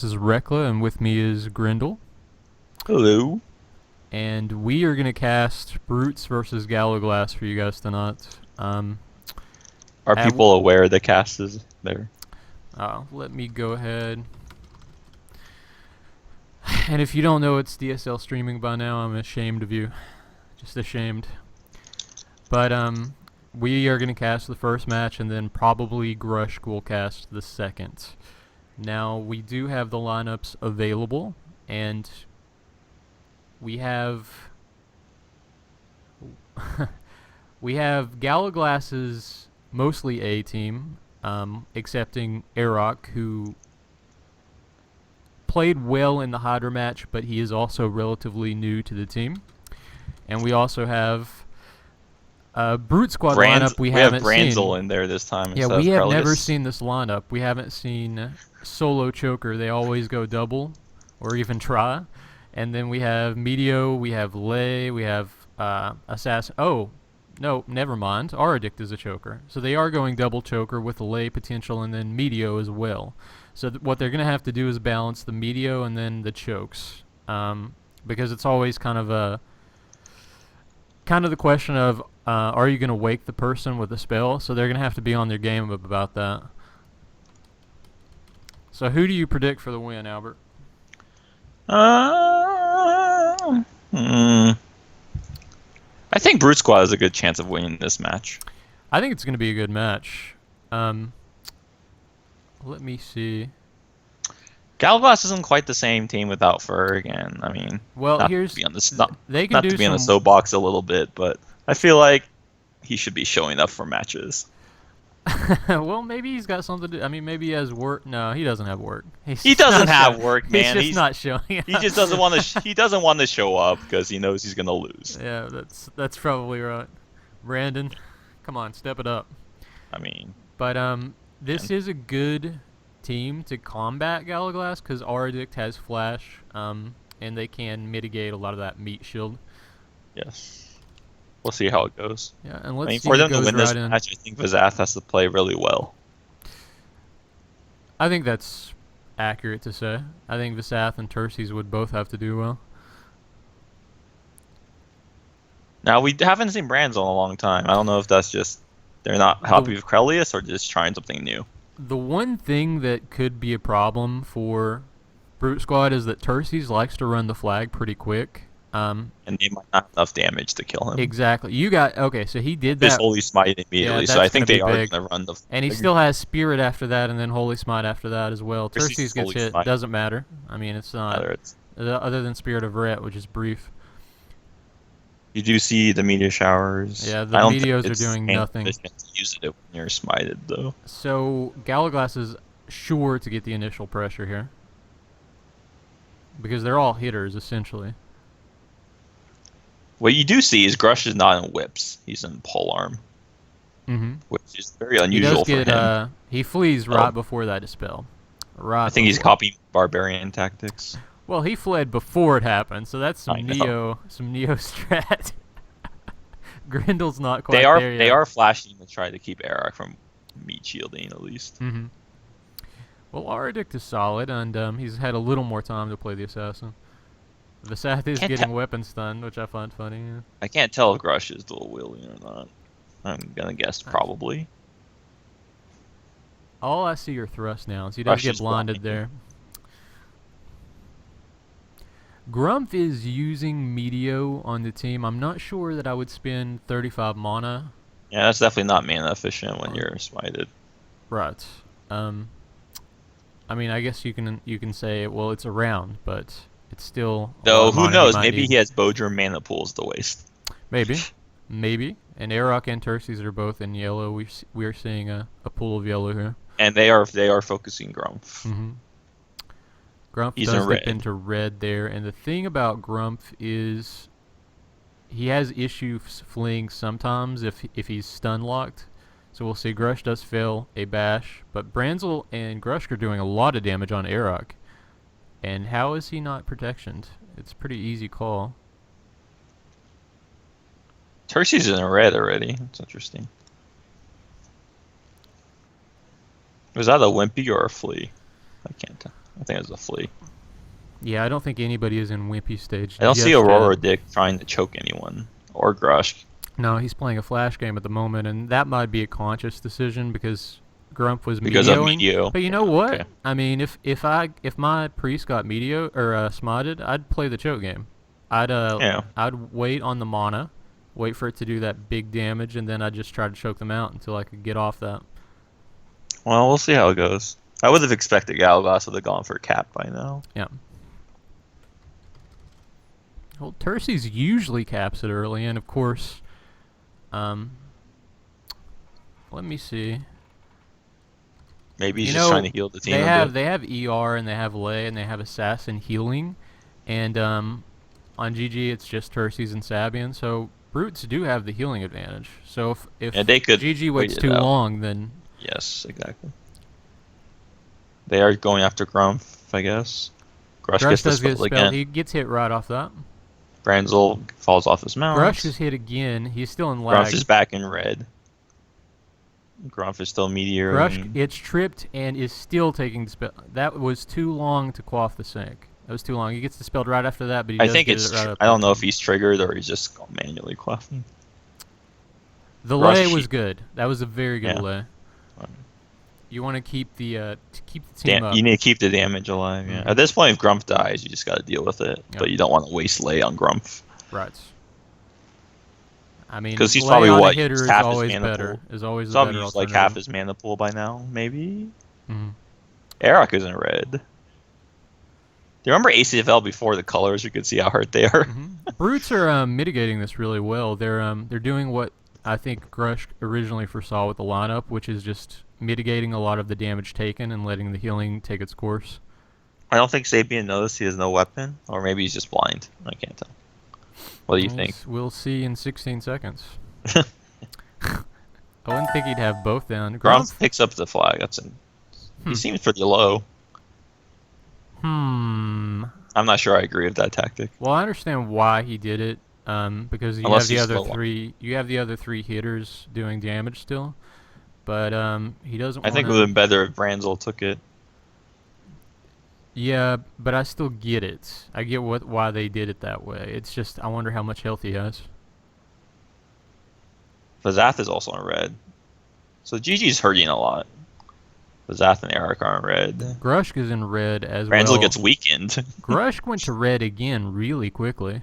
This is Rekla, and with me is Grindel. Hello. And we are going to cast Brutes versus Gallowglass for you guys tonight. Are people aware the cast is there? Let me go ahead. And if you don't know it's DSL streaming by now, I'm ashamed of you. Just ashamed. But we are going to cast the first match, and then probably Grushk will cast the second. Now, we do have the lineups available, and we have we have Gallowglass's mostly A team, excepting Arok, who played well in the Hydra match, but he is also relatively new to the team. And we also have Brute Squad lineup we haven't have Branzel seen. in there this time. Yeah, we have never seen this lineup. We haven't seen solo choker. They always go double, or even try. And then we have Meteo, we have Lay, we have Assassin. Oh, no, never mind. Aradict is a choker. So they are going double choker with the Lay potential and then Meteo as well. So what they're going to have to do is balance the Meteo and then the chokes. Because it's always kind of the question of are you going to wake the person with a spell? So they're going to have to be on their game about that. So who do you predict for the win, Albert? I think Brute Squad has a good chance of winning this match. I think it's going to be a good match. Let me see. Gallowglass isn't quite the same team without Ferg, and I mean, well, not here's to be on the, they can not do to be on the soapbox a little bit, but I feel like he should be showing up for matches. Well, maybe he's got something to do. I mean, maybe he has work. No, he doesn't have work. He doesn't have work, man. He's just not showing up. He just doesn't want to. He doesn't want to show up because he knows he's gonna lose. Yeah, that's probably right. Brandon, come on, step it up. I mean, but this is a good team to combat Gallowglass because Aradict has flash, and they can mitigate a lot of that meat shield. Yes. We'll see how it goes. Yeah, and let's see for them to win this match, I think Vazath has to play really well. I think that's accurate to say. I think Vasath and Terces would both have to do well. Now, we haven't seen Brands in a long time. I don't know if that's just they're not happy with Krelius or just trying something new. The one thing that could be a problem for Brute Squad is that Terces likes to run the flag pretty quick. And they might not have enough damage to kill him. Exactly. Okay, so he did that. Just Holy Smite immediately, so I think they are going to run the flag. And he still has Spirit after that, and then Holy Smite after that as well. Terces gets hit. Doesn't matter. I mean, it's not. Other than Spirit of Ret, which is brief. You do see the meteor showers. Yeah, the meteors are doing nothing. You use it when you're smited, though. So Gallowglass is sure to get the initial pressure here. Because they're all hitters, essentially. What you do see is Grush is not in whips. He's in polearm. Which is very unusual for him. He flees right before that dispel. I think he's copying barbarian tactics. Well, he fled before it happened, so that's some Neo strat. Grindel's not quite there yet. They are flashing to try to keep Arok from meat shielding at least. Well, Aradict is solid, and he's had a little more time to play the assassin. Vasath is getting weapon stunned, which I find funny. Yeah. I can't tell if Grush is dual wielding or not. I'm gonna guess probably. All I see are thrust now, so he doesn't get blinded there. Grumph is using Meteo on the team. I'm not sure that I would spend 35 mana. Yeah, that's definitely not mana efficient when you're smited. Right. I mean, I guess you can say, well, it's around, but it's still. Though who knows? Maybe he has Bodger mana pools to waste. Maybe. And Arok and Terces are both in yellow. We are seeing a pool of yellow here. And they are focusing Grumph. Grumph does dip into red there, and the thing about Grumph is he has issues fleeing sometimes if he's stun locked. So we'll see. Grush does fail a bash, but Branzel and Grushk are doing a lot of damage on Arok. And how is he not protectioned? It's a pretty easy call. Terces in red already. That's interesting. Was that a Wimpy or a Flea? I can't tell. I think it was a flea. Yeah, I don't think anybody is in Wimpy stage. I don't see just Aurora yet. Dick trying to choke anyone or Grush. No, he's playing a flash game at the moment, and that might be a conscious decision because Grump was Because of medioing. Meteo. But you know what? Okay. I mean, if my priest got meteo or smotted, I'd play the choke game. Yeah. I'd wait on the mana, wait for it to do that big damage, and then I'd just try to choke them out until I could get off that. Well, we'll see how it goes. I would have expected Gallowglass would have gone for a cap by now. Yeah. Well, Tercy's usually caps it early, and of course, let me see. Maybe he's You just know, trying to heal the team they have ER and they have Lay and they have Assassin healing, and on GG it's just Tercy's and Sabian. So Brutes do have the healing advantage. So if Yeah, they could GG wait waits it too out. long, then Yes, exactly. They are going after Grumpf, I guess. Grush gets does get dispelled spelled. again. He gets hit right off that. Branzel falls off his mount. Grush is hit again. He's still in lag. Grumpf is back in red. Grumpf is still meteor. Grush gets tripped and is still taking dispel. That was too long to quaff the sync. That was too long. He gets dispelled right after that, but he I does think get it's. it right up I don't there. know if he's triggered or he's just manually quaffing. The Rush lay was sheet. good. That was a very good Yeah. lay. You want to keep the team up. You need to keep the damage alive. Yeah. Mhm. At this point, if Grumpf dies, you just got to deal with it. Yep. But you don't want to waste lay on Grumpf. Right. I mean, 'Cause he's lay probably, on a what, hitter used is half his always mana better. pool. Is always He's a probably better used like half alternative. his mana pool by now, maybe. Mhm. Arak is in red. Do you remember ACFL before the colors? You could see how hurt they are. Brutes are mitigating this really well. They're doing what I think Grush originally foresaw with the lineup, which is just mitigating a lot of the damage taken and letting the healing take its course. I don't think Sapien noticed he has no weapon, or maybe he's just blind. I can't tell. What do you think? We'll see in 16 seconds. I wouldn't think he'd have both down. Grump picks up the flag. He Hmm. seems pretty low. Hmm. I'm not sure I agree with that tactic. Well, I understand why he did it. Because you Unless have the he's other slow. three. You have the other three hitters doing damage still, but he doesn't. I think it would have been better if Branzel took it. Yeah, but I still get it. I get why they did it that way. It's just I wonder how much health he has. Vazath is also in red. So GG's hurting a lot. Vazath and Eric are in red. Grushk is in red as Branzel well. gets weakened. Grushk went to red again really quickly. And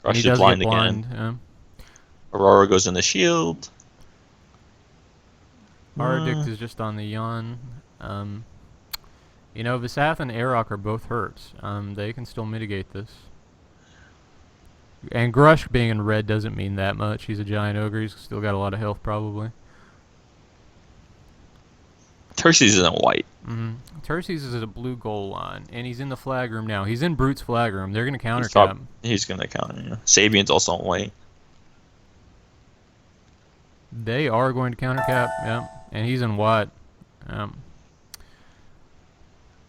Grush he is does blind get blind. again. Aurora goes in the shield. Ardict is just on the yawn. You know, Vasath and Arok are both hurt. They can still mitigate this. And Grushk being in red doesn't mean that much. He's a giant ogre. He's still got a lot of health, probably. Tercy's in white. Tercy's is a blue goal line, and he's in the flag room now. He's in Brute's flag room. They're going to counter cap. He's going to counter, yeah. Sabian's also in white. They are going to counter cap, yeah. And he's in white.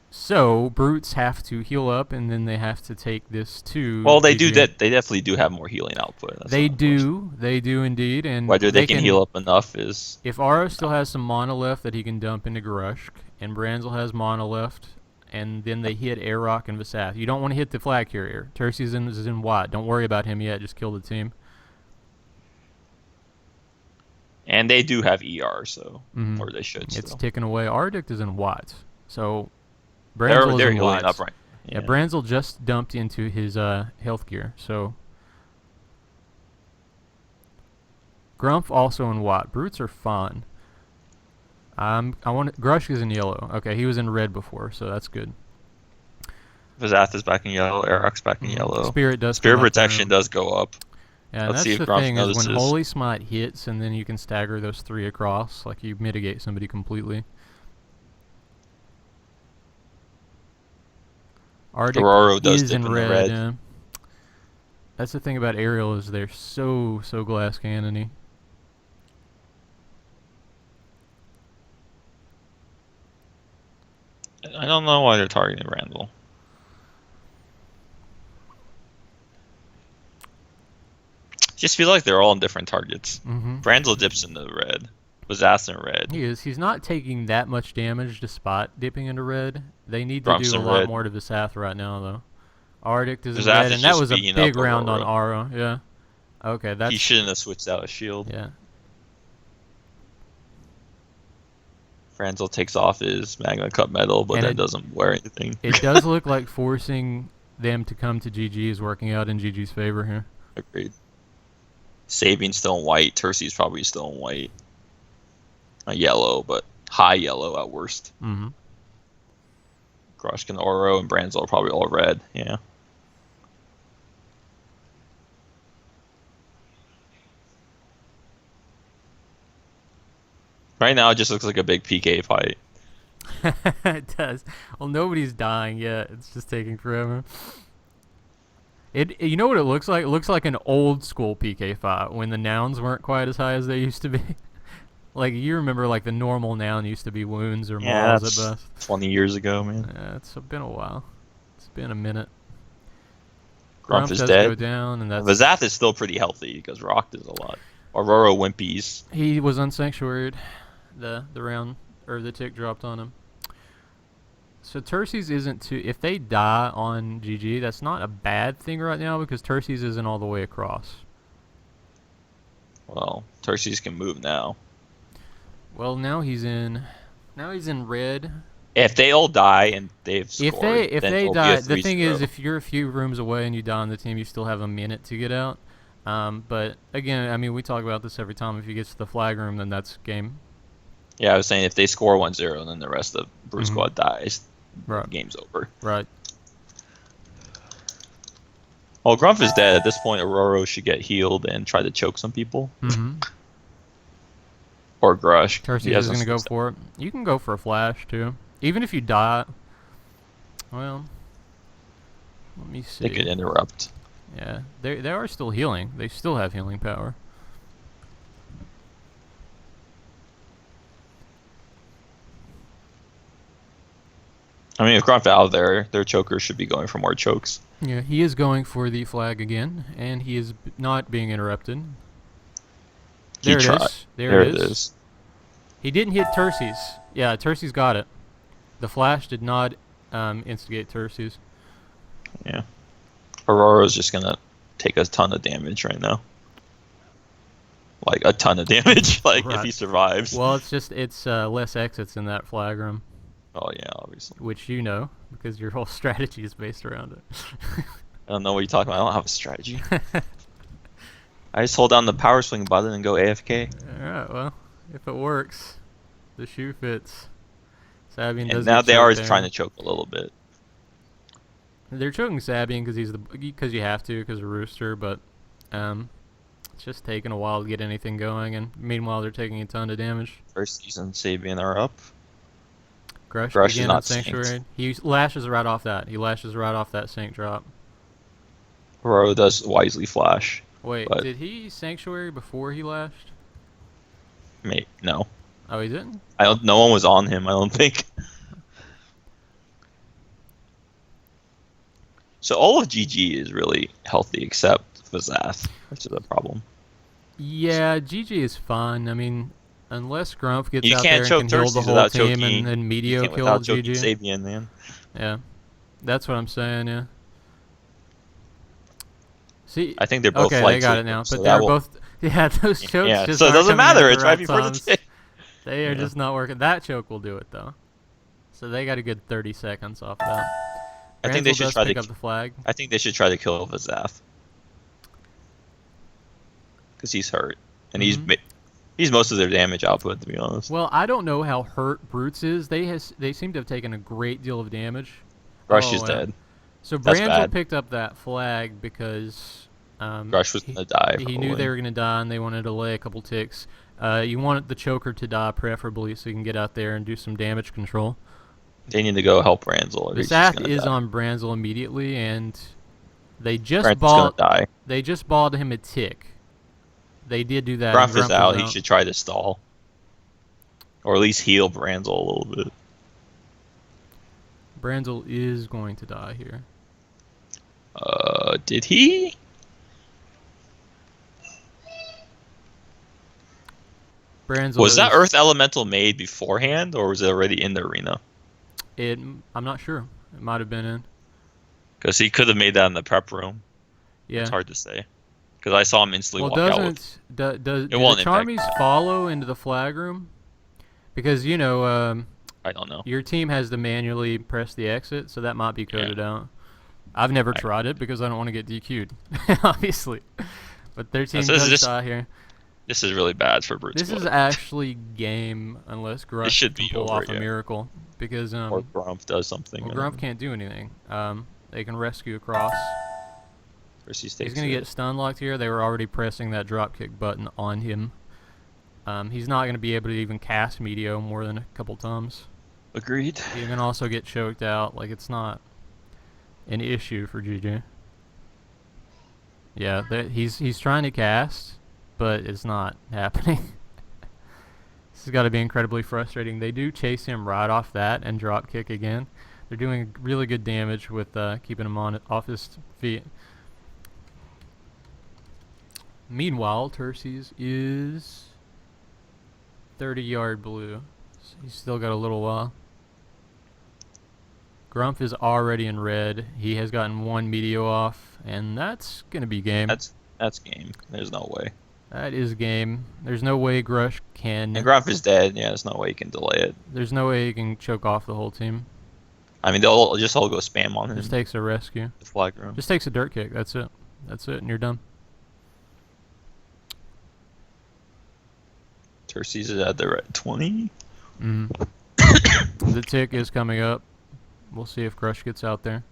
So, Brutes have to heal up, and then they have to take this to... Well, they GG. do that. They definitely do have more healing output. That's They not the question. do. They do indeed. And Whether they can heal up enough is... If Aro still has some mana left that he can dump into Grushk, and Branzel has mana left, and then they hit Arok and Vasath. You don't want to hit the flag carrier. Tercy's is in white. Don't worry about him yet. Just kill the team. And they do have ER, so... Mhm. Or they should It's still. ticking away. Ardict is in white. So, They're Branzel is in healing white. up right. Yeah, Branzel just dumped into his health gear. So, Grumpf also in white. Brutes are fun. Grushk is in yellow. Okay, he was in red before, so that's good. Vazath is back in yellow. Eric's back in yellow. Spirit does. Spirit come up protection there. does go up. Yeah, and Let's see that's if the Grumpf thing is when notices. Holy Smite hits, and then you can stagger those three across, like you mitigate somebody completely. Aurora Ardict does is dip in in the red. red. Yeah. That's the thing about Aerial is they're so glass cannony. I don't know why they're targeting Randall. Just feel like they're all on different targets. Mm-hmm. Branzel dips into the red. Was ass in red. He is. He's not taking that much damage despite dipping into red. They need to Grump's do a in lot red. more to Visath right now, though. Arctic is in Visath red, is and that just was a beating big up round on Aurora. Aro. Yeah. Okay, that's... He shouldn't have switched out a shield. Yeah. Franzel takes off his Magma Cut Metal, but And then doesn't wear anything. It does look like forcing them to come to GG is working out in GG's favor here. Agreed. Sabian's still in white. Tercy's probably still in white. Not yellow, but high yellow at worst. Mm-hmm. Grushkin, Oro, and Branzel are probably all red. Yeah. Right now, it just looks like a big PK fight. It does. Well, nobody's dying yet. It's just taking forever. You know what it looks like? It looks like an old school PK fight when the nouns weren't quite as high as they used to be. Like, you remember, like, the normal noun used to be wounds or mauls at best. 20 years ago, man. Yeah, it's been a while. It's been a minute. Grump is does dead. Go down, and that's... Visath is still pretty healthy because rocked is a lot. Aurora Wimpies. He was unsanctuaried. The round, or the tick dropped on him. So Terces isn't too... If they die on GG, that's not a bad thing right now because Terces isn't all the way across. Well, Terces can move now. Well, now he's in red. If they all die and they've scored, if then they it'll die, be a the thing is, 3-0. if you're a few rooms away and you die on the team, you still have a minute to get out. But again, I mean, we talk about this every time. If he gets to the flag room, then that's game. Yeah, I was saying if they score 1-0, then the rest of Brew Mhm. Squad dies. Right. Game's over. Right. Well, Grumph is dead. At this point, Aurora should get healed and try to choke some people. Mm-hmm. Or Grush. Terces is going to go for it. You can go for a flash, too. Even if you die... Well... Let me see. They could interrupt. Yeah. They are still healing. They still have healing power. I mean, if Grumph out of there, their choker should be going for more chokes. Yeah, he is going for the flag again, and he is not being interrupted. There it is. There it is. He didn't hit Terces. Yeah, Terces got it. The flash did not instigate Terces. Yeah. Aurora's just going to take a ton of damage right now. Like, a ton of damage, like, Right. if he survives. Well, it's less exits in that flag room. Oh, yeah, obviously. Which you know, because your whole strategy is based around it. I don't know what you're talking about. I don't have a strategy. I just hold down the power swing button and go AFK. Alright, well, if it works, the shoe fits. Sabian does And now get they are choked trying down. to choke a little bit. They're choking Sabian because you have to, because of Rooster, but it's just taking a while to get anything going, and meanwhile they're taking a ton of damage. First season Sabian are up. Grush Grush is again not in Sanctuary. He lashes right off that. He lashes right off that Sanct drop. Aurora does wisely flash. Wait, But- did he Sanctuary before he lashed? Mate, no. Oh, he didn't? No one was on him, I don't think. So all of GG is really healthy except Visath, which is a problem. Yeah, GG is fine. I mean, unless Grumph gets You out can't there and choke can heal the Terces whole without team choking. and then You Medio can't kill without choking GG. Sabian, man. Yeah, that's what I'm saying. Yeah. See, I think they're both okay, light they got chokers, it now, so but that they're will- both. Yeah, those chokes Yeah, just so it aren't doesn't coming in matter. at It's the right right before the times. tick. They are Yeah. just not working. That choke will do it though. So they got a good 30 seconds off that. I think they Branzel should does try pick to. up the flag. I think they should try to kill Visath because he's hurt and Mhm. he's most of their damage output, to be honest. Well, I don't know how hurt Brutes is. They seem to have taken a great deal of damage. Grush is wow. dead. So That's Branzel bad. picked up that flag because Grush was gonna die. he knew they were going to die and they wanted to lay a couple ticks. You want the choker to die preferably so you can get out there and do some damage control. They need to go help Branzel. Or he's just Visath gonna is die. on Branzel immediately, and they just Branzel's gonna bought die. him a tick. They did do that. Grumph and is out. He should try to stall, or at least heal Branzel a little bit. Branzel is going to die here. Did he? Branzel Was that is- Earth Elemental made beforehand, or was it already in the arena? I'm not sure. It might have been in. Because he could have made that in the prep room. It's Yeah. hard to say. Because I saw him instantly Well, walk out with. do It the won't impact Charmies that. follow into the flag room? Because I don't know. your team has to manually press the exit, so that might be Yeah. coded out. I've never I- tried it because I don't want to get DQ'd, obviously. But their team So this is does just- die here. This is really bad for Brute This Squad. is actually game unless Grumpf should can be pull over, off a yeah. miracle. Because Or Grumpf does something. well, and Grumpf then can't do anything. They can rescue across. Percy He's takes gonna it. get stun locked here. They were already pressing that dropkick button on him. He's not gonna be able to even cast Meteo more than a couple times. Agreed. He can also get choked out. Like, it's not an issue for GG. Yeah, he's trying to cast, but it's not happening. This has got to be incredibly frustrating. They do chase him right off that and drop kick again. They're doing really good damage with keeping him off his feet. Meanwhile, Terces is 30-yard blue. So he's still got a little while. Grumpf is already in red. He has gotten one Meteo off, and that's going to be game. That's game. There's no way. That is game. There's no way Grush can... And Grumpf is dead. Yeah, there's no way you can delay it. There's no way he can choke off the whole team. I mean, they'll just all go spam on him. Just takes a rescue. The flag room. Just takes a dirt kick. That's it. That's it, and you're done. Terces is at the red 20. The tick is coming up. We'll see if Grush gets out there.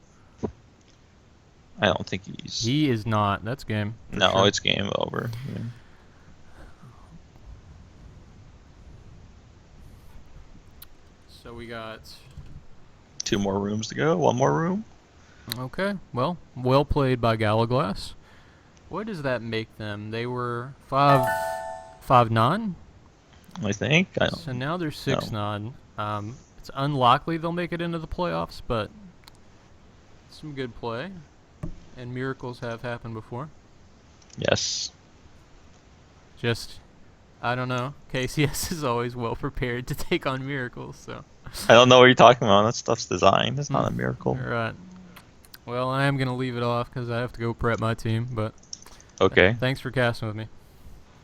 I don't think he's. He is not. That's game. for No, sure. it's game over. Yeah. So we got... 2 more rooms to go. 1 more room. Okay, well played by Gallowglass. What does that make them? They were 5-9? I think. I don't. So now they're 6-9. It's unlikely they'll make it into the playoffs, but some good play. And miracles have happened before. Yes. Just, I don't know. KCS is always well prepared to take on miracles, so. I don't know what you're talking about. That stuff's designed. It's not a miracle. Alright. Well, I am going to leave it off because I have to go prep my team, but Okay. thanks for casting with me.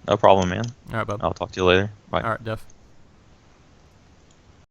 No problem, man. Alright, bub. I'll talk to you later. Bye. Alright, Def.